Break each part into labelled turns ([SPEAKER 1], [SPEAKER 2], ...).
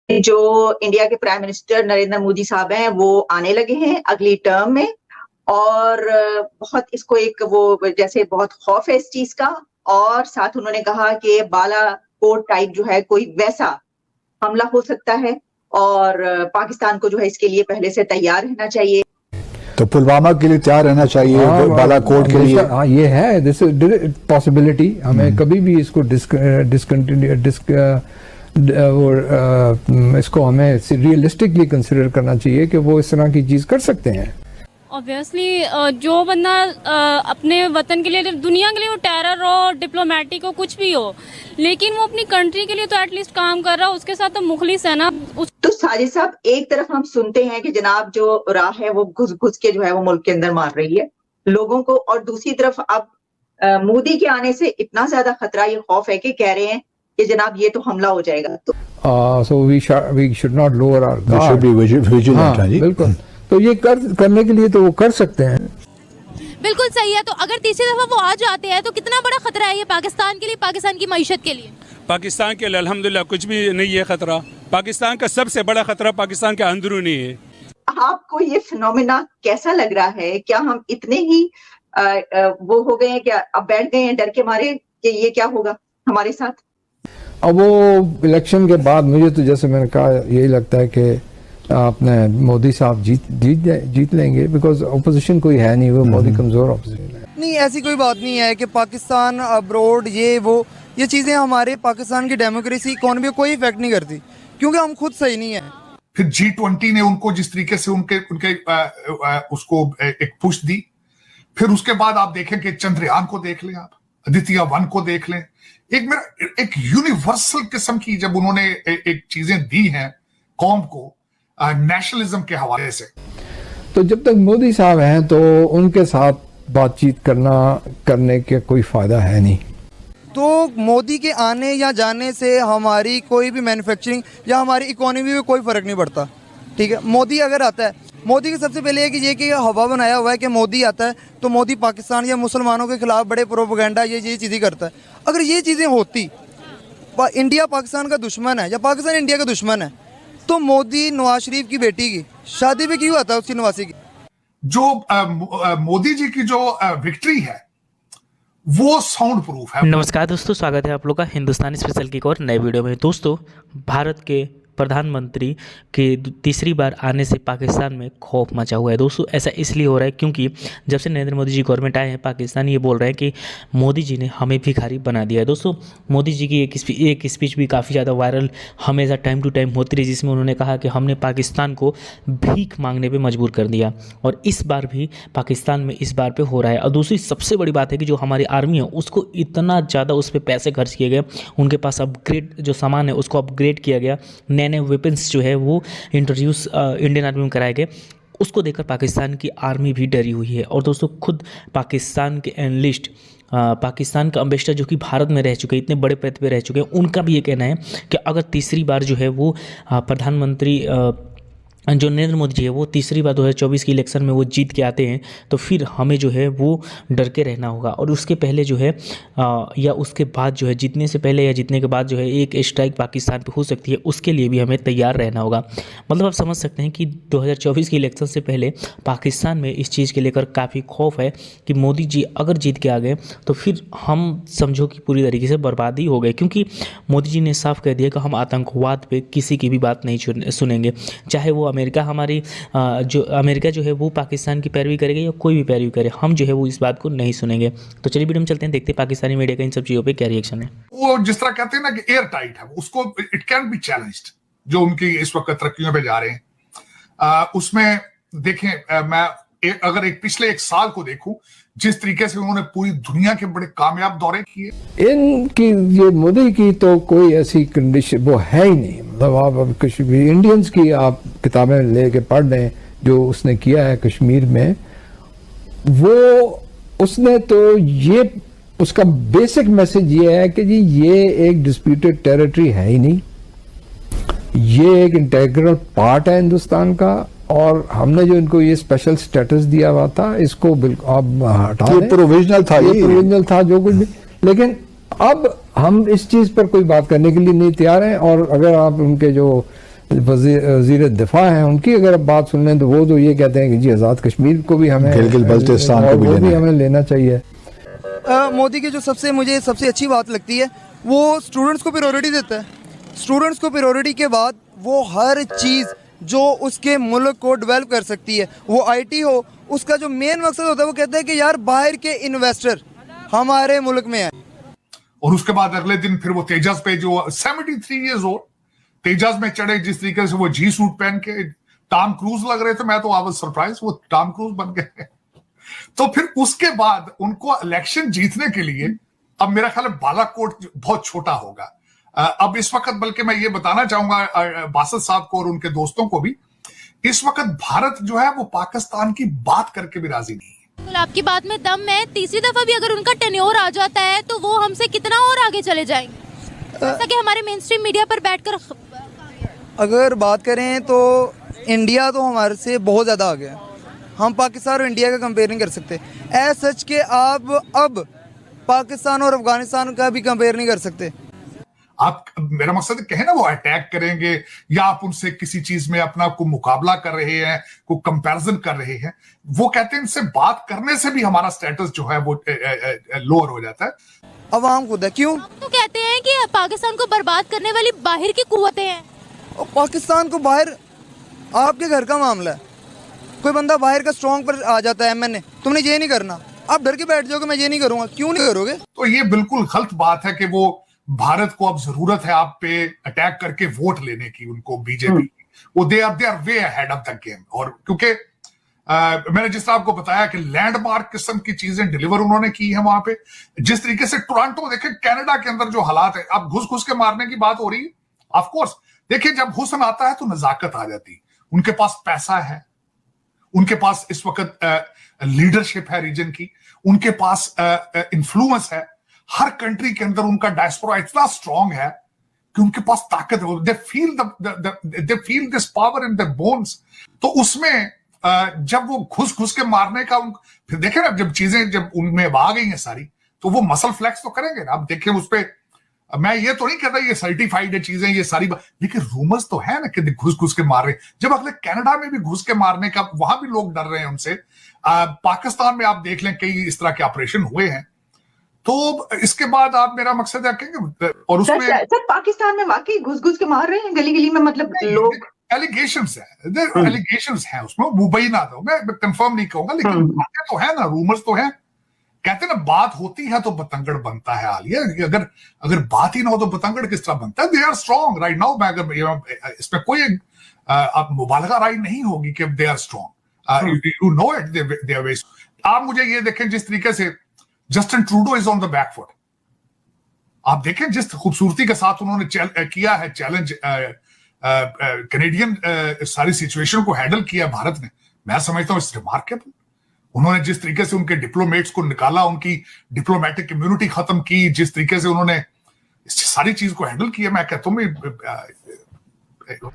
[SPEAKER 1] जो इंडिया के prime minister Narendra Modi साहब हैं वो आने लगे हैं अगली टर्म में और बहुत इसको एक वो जैसे बहुत खौफ है इस चीज का और साथ उन्होंने कहा कि बालाकोट टाइप जो है कोई वैसा हमला हो सकता है और पाकिस्तान को जो है इसके लिए पहले से तैयार रहना चाहिए।
[SPEAKER 2] तो पुलवामा के लिए तैयार रहना चाहिए, बालाकोट के लिए।
[SPEAKER 3] हाँ ये है, दिस इज पॉसिबिलिटी। हमें कभी भी इसको इसको हमें रियलिस्टिकली कंसिडर करना चाहिए कि वो इस तरह की चीज कर सकते हैं।
[SPEAKER 4] ऑब्वियसली जो बंदा अपने वतन के लिए, दुनिया के लिए, वो टेरर हो, डिप्लोमेटिक हो, कुछ भी हो, लेकिन वो अपनी कंट्री के लिए तो एटलीस्ट काम कर रहा हो, उसके साथ तो मुखलिस है ना।
[SPEAKER 1] तो साजिद साहब, एक तरफ हम सुनते हैं कि जनाब जो राह है वो घुस घुस के जो है वो मुल्क के अंदर मार रही है लोगों को, और दूसरी तरफ अब मोदी के आने से इतना ज्यादा खतरा, ये खौफ है कि कह रहे हैं कि जनाब ये तो हमला हो जाएगा। तो
[SPEAKER 3] so we should not lower our guard.
[SPEAKER 2] We should be vigilant।
[SPEAKER 3] हाँ, बिल्कुल। तो ये करने के लिए तो वो कर सकते हैं।
[SPEAKER 5] बिल्कुल सही है। तो अगर तीसरी दफा वो आ जाते हैं तो कितना बड़ा खतरा है ये पाकिस्तान के लिए, पाकिस्तान की मईशत के लिए?
[SPEAKER 6] पाकिस्तान के लिए अल्हम्दुलिल्लाह कुछ भी नहीं है खतरा। पाकिस्तान का सबसे बड़ा खतरा पाकिस्तान के अंदरूनी है।
[SPEAKER 1] आपको ये फिनोमेना कैसा लग रहा है? क्या हम इतने ही वो हो गए हैं, क्या अब बैठ गए हैं डर के मारे कि ये क्या होगा हमारे साथ?
[SPEAKER 3] अब वो इलेक्शन के बाद मुझे तो जैसे मैंने कहा यही लगता है कि आपने मोदी साहब जीत लेंगे, बिकॉज ऑपोजिशन कोई है नहीं, वो मोदी कमजोर ऑपोजिशन है।
[SPEAKER 7] नहीं, ऐसी कोई बात नहीं है कि पाकिस्तान अब्रोड ये चीज़ें हमारे पाकिस्तान की डेमोक्रेसी इकोनॉमी को कोई इफेक्ट नहीं करती, क्योंकि हम खुद सही नहीं है।
[SPEAKER 8] फिर G20 ने उनको जिस तरीके से उनके उसको एक पुश दी, फिर उसके बाद आप देखें कि चंद्रयान को देख लें, आप आदित्य 1 को देख लें, एक यूनिवर्सल किस्म की जब उन्होंने एक चीजें दी हैं कौम को नेशनलिज्म के हवाले से।
[SPEAKER 3] तो जब तक मोदी साहब हैं तो उनके साथ बातचीत करने के कोई फायदा है नहीं।
[SPEAKER 7] तो मोदी के आने या जाने से हमारी कोई भी मैन्युफैक्चरिंग या हमारी इकोनॉमी में कोई फर्क नहीं पड़ता। ठीक है, मोदी अगर आता है, मोदी की सबसे पहले है कि ये कि हवा बनाया हुआ है कि मोदी आता है तो मोदी पाकिस्तान या मुसलमानों के खिलाफ बड़े प्रोपेगेंडा ये चीज़ें करता है। अगर ये चीज़ें होती, इंडिया पाकिस्तान का दुश्मन है या पाकिस्तान इंडिया का दुश्मन है, तो मोदी नवाज शरीफ की बेटी की शादी पे क्यों आता है उसकी नवासी की?
[SPEAKER 8] जो मोदी जी की जो विक्ट्री है वो साउंड प्रूफ है।
[SPEAKER 9] नमस्कार दोस्तों, स्वागत है आप लोग का हिंदुस्तानी स्पेशल की एक और नए वीडियो में। दोस्तों, भारत के प्रधानमंत्री के तीसरी बार आने से पाकिस्तान में खौफ मचा हुआ है। दोस्तों, ऐसा इसलिए हो रहा है क्योंकि जब से नरेंद्र मोदी जी गवर्नमेंट आए हैं, पाकिस्तान ये बोल रहे हैं कि मोदी जी ने हमें भिखारी बना दिया है। दोस्तों, मोदी जी की एक स्पीच भी काफ़ी ज़्यादा वायरल हमेशा टाइम टू टाइम होती रही, जिसमें उन्होंने कहा कि हमने पाकिस्तान को भीख मांगने पर मजबूर कर दिया, और इस बार भी पाकिस्तान में इस बार पर हो रहा है। और दूसरी सबसे बड़ी बात है कि जो हमारी आर्मी है उसको इतना ज़्यादा उस पर पैसे खर्च किए गए, उनके पास अपग्रेड जो सामान है उसको अपग्रेड किया गया, नए वेपन्स जो है वो इंट्रोड्यूस इंडियन आर्मी में कराए गए। उसको देखकर पाकिस्तान की आर्मी भी डरी हुई है। और दोस्तों, खुद पाकिस्तान के एनालिस्ट, पाकिस्तान का एम्बेसडर जो कि भारत में रह चुके हैं, इतने बड़े पद पे रह चुके हैं, उनका भी ये कहना है कि अगर तीसरी बार जो है वो प्रधानमंत्री जो नरेंद्र मोदी जी है वो तीसरी बार 2024 की इलेक्शन में वो जीत के आते हैं, तो फिर हमें जो है वो डर के रहना होगा। और उसके पहले जो है या उसके बाद जो है, जीतने से पहले या जीतने के बाद जो है एक स्ट्राइक पाकिस्तान पे हो सकती है, उसके लिए भी हमें तैयार रहना होगा। मतलब आप समझ सकते हैं कि 2024 की इलेक्शन से पहले पाकिस्तान में इस चीज़ के लेकर काफ़ी खौफ है कि मोदी जी अगर जीत के आ गए तो फिर हम समझो कि पूरी तरीके से बर्बादी हो गए, क्योंकि मोदी जी ने साफ कह दिया कि हम आतंकवाद पे किसी की भी बात नहीं सुनेंगे, चाहे वो अमेरिका अमेरिका जो है वो पाकिस्तान की पैरवी करेगा या कोई भी पैरवी करे, हम जो है वो इस बात को नहीं सुनेंगे। तो चलिए वीडियो में चलते हैं, देखते हैं पाकिस्तानी मीडिया का इन सब चीज़ों पे क्या रिएक्शन है।
[SPEAKER 8] वो जिस तरह कहते हैं ना कि एयर टाइट है, उसको इट कैन बी चैलेंज्ड, जो उनकी इस वक्त तरक्कियों पे जा रहे हैं। उसमें देखें, मैं अगर पिछले एक साल को देखूं, जिस तरीके से उन्होंने पूरी दुनिया के बड़े कामयाब दौरे किए,
[SPEAKER 3] इनकी ये मोदी की तो कोई ऐसी कंडीशन वो है ही नहीं। मतलब आप अब कश्मीर इंडियंस की आप किताबें लेके पढ़ लें, जो उसने किया है कश्मीर में, वो उसने तो ये उसका बेसिक मैसेज ये है कि जी ये एक डिस्प्यूटेड टेरिटरी है ही नहीं, ये एक इंटेग्रल पार्ट है हिंदुस्तान का, और हमने जो इनको ये स्पेशल स्टेटस दिया हुआ था इसको बिल्कुल अब हटा दें।
[SPEAKER 2] प्रोविजनल था,
[SPEAKER 3] ये प्रोविजनल था जो कुछ भी, लेकिन अब हम इस चीज पर कोई बात करने के लिए नहीं तैयार हैं। और अगर आप उनके जो वजीर दिफा हैं, उनकी अगर आप बात सुन लें तो वो तो ये कहते हैं कि जी आज़ाद कश्मीर को भी हमें,
[SPEAKER 2] गिलगित बल्तिस्तान को भी
[SPEAKER 3] हमें लेना चाहिए।
[SPEAKER 7] मोदी की जो मुझे सबसे अच्छी बात लगती है वो स्टूडेंट्स को प्रायोरिटी देता है। स्टूडेंट्स को प्रायोरिटी के बाद वो हर चीज़ जो उसके मुल्क को डेवलप कर सकती है, वो आईटी हो, उसका जो मेन मकसद होता है वो कहता है कि यार बाहर के इन्वेस्टर हमारे मुल्क में है।
[SPEAKER 8] और उसके बाद अगले दिन फिर वो तेजस पे जो 73 ईयर्स ओल्ड तेजस में चढ़े, जिस तरीके से वो जी सूट पहन के टॉम क्रूज लग रहे थे, मैं तो आई वाज सरप्राइज वो टॉम क्रूज बन गए। तो फिर उसके बाद उनको इलेक्शन जीतने के लिए अब मेरा ख्याल है बालाकोट बहुत छोटा होगा अब इस वक्त, बल्कि मैं ये बताना चाहूंगा बासत साहब को और उनके दोस्तों को भी, इस वक्त भारत जो है वो पाकिस्तान की बात करके भी राजी नहीं है।
[SPEAKER 5] तो आपकी बात में दम है, तीसरी दफा भी अगर उनका टेन्योर आ जाता है तो वो हमसे कितना और आगे चले जाएंगे, जैसा कि हमारे मेन स्ट्रीम मीडिया पर बैठकर
[SPEAKER 7] अगर बात करें तो इंडिया तो हमारे से बहुत ज़्यादा आगे है। हम पाकिस्तान और इंडिया का कंपेयर नहीं कर सकते। ऐसा सच के आप अब पाकिस्तान और अफगानिस्तान का भी कंपेयर नहीं कर सकते।
[SPEAKER 8] आप, मेरा मकसद कहे ना, वो अटैक करेंगे या आप उनसे किसी चीज में अपना को मुकाबला कर रहे हैं, को कंपैरिजन कर रहे हैं, वो कहते हैं इनसे बात करने से भी हमारा स्टेटस जो है वो लोअर हो जाता है।
[SPEAKER 7] अवाम खुद है क्यों
[SPEAKER 5] तो कहते हैं कि पाकिस्तान को बर्बाद करने वाली बाहर की कुव्वतें हैं।
[SPEAKER 7] और पाकिस्तान को बाहर, आपके घर का मामला है, कोई बंदा बाहर का स्ट्रॉन्ग पर आ जाता है, एमएनए तुमने ये नहीं करना, आप डर के बैठ जाओगे मैं ये नहीं करूंगा, क्यों नहीं करोगे? तो
[SPEAKER 8] ये बिल्कुल गलत बात है कि वो भारत को अब जरूरत है आप पे अटैक करके वोट लेने की, उनको बीजेपी वो they are way ahead of the game. और क्योंकि मैंने जिस तरह आपको बताया कि लैंडमार्क किस्म की चीजें डिलीवर उन्होंने की है वहां पे, जिस तरीके से टोरंटो देखें, कनाडा के अंदर जो हालात है, अब घुस घुस के मारने की बात हो रही है। ऑफ कोर्स देखिए, जब हुस्न आता है तो नजाकत आ जाती है। उनके पास पैसा है, उनके पास इस वक्त लीडरशिप है रीजन की, उनके पास इन्फ्लुएंस है, हर कंट्री के अंदर उनका डायस्पोरा इतना स्ट्रांग है कि उनके पास ताकत है। They feel this power in their bones. तो उसमें जब वो घुस घुस के मारने का फिर देखें ना, जब चीजें जब उनमें आ गई हैं सारी, तो वो मसल फ्लेक्स तो करेंगे ना। आप देखें उस पर, मैं ये तो नहीं कहता ये सर्टिफाइड है चीजें, ये सारी लेकिन रूमर्स तो है ना कि घुस घुस के मार रहे। जब अगले कनाडा में भी घुस के मारने का, वहां भी लोग डर रहे हैं उनसे। पाकिस्तान में आप देख लें कई इस तरह के ऑपरेशन हुए हैं। तो इसके बाद आप, मेरा मकसद है कहेंगे, और उसमें
[SPEAKER 1] सर पाकिस्तान में वाकई घुस घुस के मार रहे हैं गली गली में, मतलब लोग
[SPEAKER 8] एलिगेशंस है, एलिगेशंस है उसमें, मुंबई ना दो, मैं कंफर्म नहीं कहूंगा, लेकिन बातें तो है ना, रूमर्स तो है। कहते ना बात होती है तो बतंगड़ बनता है। हाल ये अगर बात ही ना हो तो बतंगड़ किस तरह बनता है? They are strong right now. मैं अगर इसमें कोई मुबालगा राय नहीं होगी कि they are strong, you know it, they are very. आप मुझे ये देखें जिस तरीके से Justin Trudeau is on the back foot. आप देखें जिस खूबसूरती के साथ उन्होंने किया है चैलेंज, कैनेडियन सारी सिचुएशन को हैंडल किया भारत ने, मैं समझता हूं इट्स रिमार्केबल। उन्होंने जिस तरीके से उनके डिप्लोमेट्स को निकाला, उनकी डिप्लोमेटिक इम्यूनिटी खत्म की, जिस तरीके से उन्होंने सारी चीज को हैंडल किया, मैं कहता हूं।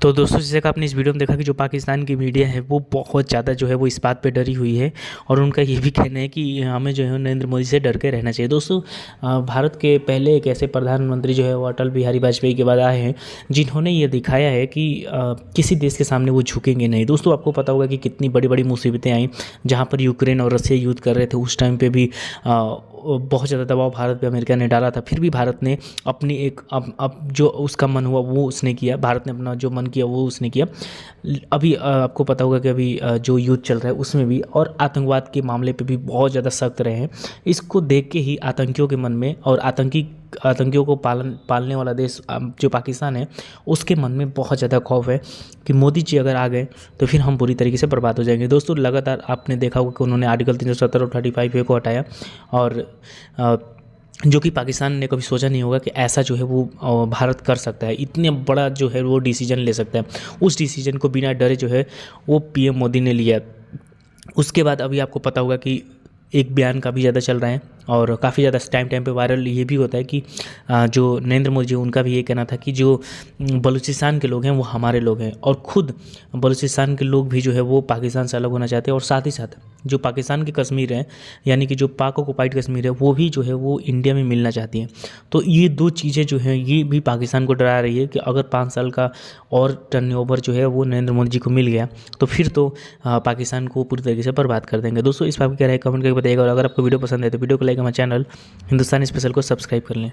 [SPEAKER 9] तो दोस्तों, जैसे कि आपने इस वीडियो में देखा कि जो पाकिस्तान की मीडिया है वो बहुत ज़्यादा जो है वो इस बात पे डरी हुई है, और उनका ये भी कहना है कि हमें जो है नरेंद्र मोदी से डर के रहना चाहिए। दोस्तों, भारत के पहले एक ऐसे प्रधानमंत्री जो है वो अटल बिहारी वाजपेयी के बाद आए हैं जिन्होंने ये दिखाया है कि किसी देश के सामने वो झुकेंगे नहीं। दोस्तों, आपको पता होगा कि कितनी बड़ी बड़ी मुसीबतें आई, जहाँ पर यूक्रेन और रसिया युद्ध कर रहे थे, उस टाइम पर भी बहुत ज़्यादा दबाव भारत पे अमेरिका ने डाला था। फिर भी भारत ने अपनी एक अब जो उसका मन हुआ वो उसने किया, भारत ने अपना जो मन किया वो उसने किया। अभी आपको पता होगा कि अभी जो युद्ध चल रहा है उसमें भी, और आतंकवाद के मामले पे भी बहुत ज़्यादा सख्त रहे हैं। इसको देख के ही आतंकियों के मन में, और आतंकियों को पालने वाला देश जो पाकिस्तान है, उसके मन में बहुत ज़्यादा खौफ है कि मोदी जी अगर आ गए तो फिर हम पूरी तरीके से बर्बाद हो जाएंगे। दोस्तों, लगातार आपने देखा होगा कि उन्होंने आर्टिकल 370 और 35A को हटाया, और जो कि पाकिस्तान ने कभी सोचा नहीं होगा कि ऐसा जो है वो भारत कर सकता है, इतने बड़ा जो है वो डिसीजन ले सकता है। उस डिसीजन को बिना डरे जो है वो PM मोदी ने लिया। उसके बाद अभी आपको पता होगा कि एक बयान काफ़ी ज़्यादा चल रहा है और काफ़ी ज़्यादा टाइम पे वायरल ये भी होता है कि जो नरेंद्र मोदी जी उनका भी ये कहना था कि जो बलूचिस्तान के लोग हैं वो हमारे लोग हैं, और ख़ुद बलूचिस्तान के लोग भी जो है वो पाकिस्तान से अलग होना चाहते हैं, और साथ ही साथ जो पाकिस्तान की कश्मीर है यानी कि जो पाक ऑक्युपाइड कश्मीर है वो भी जो है वो इंडिया में मिलना चाहती हैं। तो ये दो चीज़ें जो हैं ये भी पाकिस्तान को डरा रही है कि अगर 5 साल का और टर्नओवर जो है वो नरेंद्र मोदी जी को मिल गया तो फिर तो पाकिस्तान को पूरी तरीके से बर्बाद कर देंगे। दोस्तों इस बात क्या राय कमेंट करके बताइएगा, और अगर आपको वीडियो पसंद है तो वीडियो को लाइक, हमारे चैनल हिंदुस्तानी स्पेशल को सब्सक्राइब कर लें।